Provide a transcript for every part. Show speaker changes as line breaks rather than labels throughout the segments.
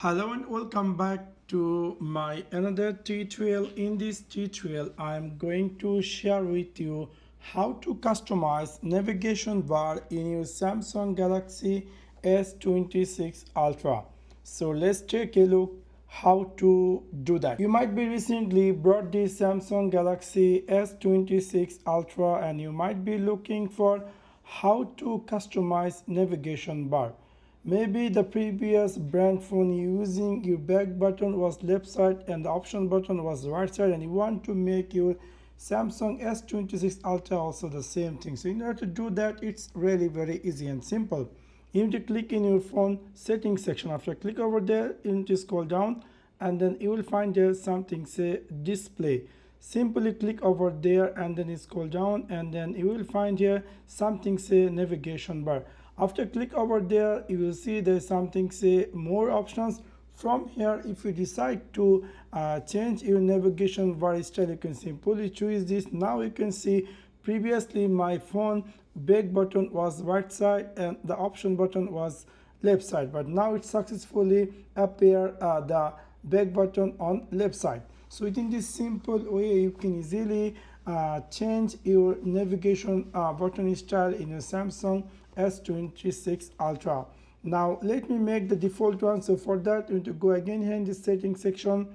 Hello and welcome back to my another tutorial. In this tutorial I am going to share with you how to customize navigation bar in your Samsung Galaxy S26 Ultra. So let's take a look how to do that. You might be recently bought the Samsung Galaxy S26 Ultra and you might be looking for how to customize navigation bar. Maybe the previous brand phone using your back button was left side and the option button was right side, and you want to make your Samsung S26 Ultra also the same thing. So in order to do that, it's really very easy and simple. You need to click in your phone settings section. After click over there, you need to scroll down and then you will find there something say display. Simply click over there and then scroll down and then you will find here something say navigation bar. After click over there, you will see there's something say more options. From here, if you decide to change your navigation bar style, you can simply choose this. Now you can see previously my phone back button was right side and the option button was left side, but now it successfully appear the back button on left side. So within this simple way, you can easily change your navigation button style in your Samsung S26 Ultra. Now let me make the default one. So for that, you need to go again here in the settings section,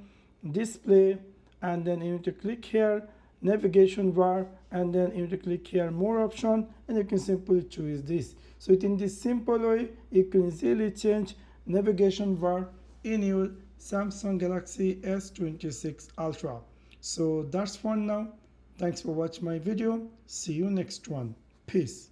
display, and then you need to click here navigation bar, and then you need to click here more option, and you can simply choose this. So in this simple way, you can easily change navigation bar in your Samsung Galaxy S26 Ultra. So that's for now. Thanks for watching my video. See you next one. Peace.